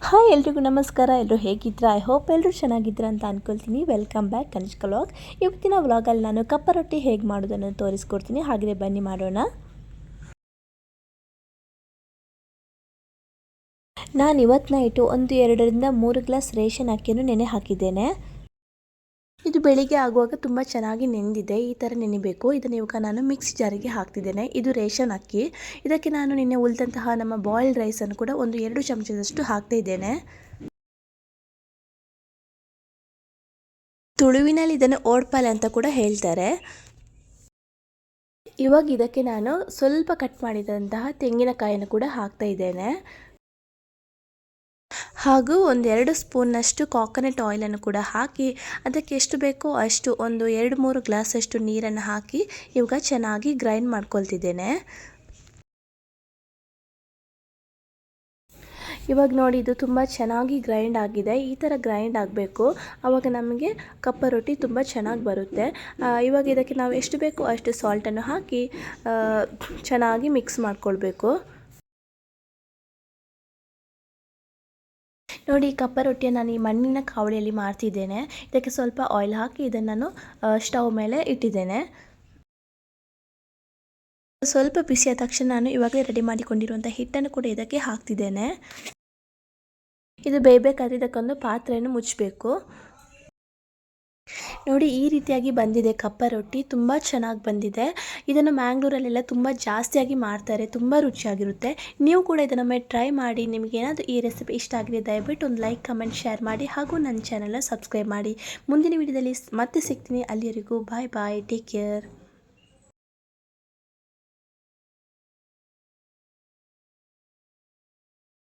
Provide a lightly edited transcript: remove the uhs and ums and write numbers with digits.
Hi ಎಲ್ರಿಗೂ ನಮಸ್ಕಾರ. ಎಲ್ಲರೂ ಹೇಗಿದ್ದೀರಾ? ಐ ಹೋಪ್ ಎಲ್ಲರೂ ಚೆನ್ನಾಗಿದ್ದೀರಾ ಅಂತ ಅಂದ್ಕೊಳ್ತೀನಿ. Welcome back Kanishka vlog. ಇವತ್ತಿನ ವ್ಲಾಗಲ್ಲಿ ನಾನು ಕಪ್ಪ ರೊಟ್ಟಿ ಹೇಗೆ ಮಾಡೋದನ್ನು ತೋರಿಸ್ಕೊಡ್ತೀನಿ. ಹಾಗೆ ಬನ್ನಿ ಮಾಡೋಣ. ನಾನು ಇವತ್ತು ನೈಟು 2 ರಿಂದ 3 ಗ್ಲಾಸ್ ರೇಷನ್ ಅಕ್ಕಿಯನ್ನು ನೆನೆ ಹಾಕಿದ್ದೇನೆ. ಇದು ಬೆಳಿಗ್ಗೆ ಆಗುವಾಗ ತುಂಬ ಚೆನ್ನಾಗಿ ನೆಂದಿದೆ. ಈ ಥರ ನೆನೆಬೇಕು. ಇದನ್ನು ಇವಾಗ ನಾನು ಮಿಕ್ಸಿ ಜಾರಿಗೆ ಹಾಕ್ತಿದ್ದೇನೆ. ಇದು ರೇಷನ್ ಅಕ್ಕಿ. ಇದಕ್ಕೆ ನಾನು ನಿನ್ನೆ ಉಳಿದಂತಹ ನಮ್ಮ ಬಾಯ್ಲ್ಡ್ ರೈಸನ್ನು ಕೂಡ 2 ಚಮಚದಷ್ಟು ಹಾಕ್ತಾ ಇದ್ದೇನೆ. ತುಳುವಿನಲ್ಲಿ ಇದನ್ನು ಓಡ್ಪಾಲೆ ಅಂತ ಕೂಡ ಹೇಳ್ತಾರೆ. ಇವಾಗ ಇದಕ್ಕೆ ನಾನು ಸ್ವಲ್ಪ ಕಟ್ ಮಾಡಿದಂತಹ ತೆಂಗಿನಕಾಯನ್ನು ಕೂಡ ಹಾಕ್ತಾ ಇದ್ದೇನೆ. ಹಾಗೂ 2 ಸ್ಪೂನ್ನಷ್ಟು ಕಾಕೋನಟ್ ಆಯಿಲನ್ನು ಕೂಡ ಹಾಕಿ ಅದಕ್ಕೆ ಎಷ್ಟು ಬೇಕೋ ಅಷ್ಟು 2-3 ಗ್ಲಾಸಷ್ಟು ನೀರನ್ನು ಹಾಕಿ ಇವಾಗ ಚೆನ್ನಾಗಿ ಗ್ರೈಂಡ್ ಮಾಡ್ಕೊಳ್ತಿದ್ದೇನೆ. ಇವಾಗ ನೋಡಿ, ಇದು ತುಂಬ ಚೆನ್ನಾಗಿ ಗ್ರೈಂಡ್ ಆಗಿದೆ. ಈ ಥರ ಗ್ರೈಂಡ್ ಆಗಬೇಕು. ಆವಾಗ ನಮಗೆ ಕಪ್ಪ ರೊಟ್ಟಿ ತುಂಬ ಚೆನ್ನಾಗಿ ಬರುತ್ತೆ. ಇವಾಗ ಇದಕ್ಕೆ ನಾವು ಎಷ್ಟು ಬೇಕೋ ಅಷ್ಟು ಸಾಲ್ಟನ್ನು ಹಾಕಿ ಚೆನ್ನಾಗಿ ಮಿಕ್ಸ್ ಮಾಡ್ಕೊಳ್ಬೇಕು. ನೋಡಿ, ಕಪ್ಪ ರೊಟ್ಟಿಯನ್ನು ನಾನು ಈ ಮಣ್ಣಿನ ಕಾವಲಿಯಲ್ಲಿ ಮಾಡ್ತಿದ್ದೇನೆ. ಇದಕ್ಕೆ ಸ್ವಲ್ಪ ಆಯಿಲ್ ಹಾಕಿ ಇದನ್ನು ನಾನು ಸ್ಟವ್ ಮೇಲೆ ಇಟ್ಟಿದ್ದೇನೆ. ಸ್ವಲ್ಪ ಬಿಸಿಯಾದ ತಕ್ಷಣ ನಾನು ಇವಾಗಲೇ ರೆಡಿ ಮಾಡಿಕೊಂಡಿರುವಂಥ ಹಿಟ್ಟನ್ನು ಕೂಡ ಇದಕ್ಕೆ ಹಾಕ್ತಿದ್ದೇನೆ. ಇದು ಬೇಯಬೇಕಾದ್ರೆ ಇದಕ್ಕೊಂದು ಪಾತ್ರೆಯನ್ನು ಮುಚ್ಚಬೇಕು. ನೋಡಿ, ಈ ರೀತಿಯಾಗಿ ಬಂದಿದೆ ಕಪ್ಪ ರೊಟ್ಟಿ. ತುಂಬ ಚೆನ್ನಾಗಿ ಬಂದಿದೆ. ಇದನ್ನು ಮ್ಯಾಂಗ್ಳೂರಲ್ಲೆಲ್ಲ ತುಂಬ ಜಾಸ್ತಿಯಾಗಿ ಮಾಡ್ತಾರೆ. ತುಂಬ ರುಚಿಯಾಗಿರುತ್ತೆ. ನೀವು ಕೂಡ ಇದನ್ನೊಮ್ಮೆ ಟ್ರೈ ಮಾಡಿ. ನಿಮಗೇನಾದರೂ ಈ ರೆಸಿಪಿ ಇಷ್ಟ ಆಗಿದೆ ದಯವಿಟ್ಟು ಒಂದು ಲೈಕ್, ಕಮೆಂಟ್, ಶೇರ್ ಮಾಡಿ ಹಾಗೂ ನನ್ನ ಚಾನಲ್ನ ಸಬ್ಸ್ಕ್ರೈಬ್ ಮಾಡಿ. ಮುಂದಿನ ವಿಡಿಯೋದಲ್ಲಿ ಮತ್ತೆ ಸಿಗ್ತೀನಿ. ಅಲ್ಲಿವರೆಗೂ ಬಾಯ್ ಬಾಯ್, ಟೇಕ್ ಕೇರ್.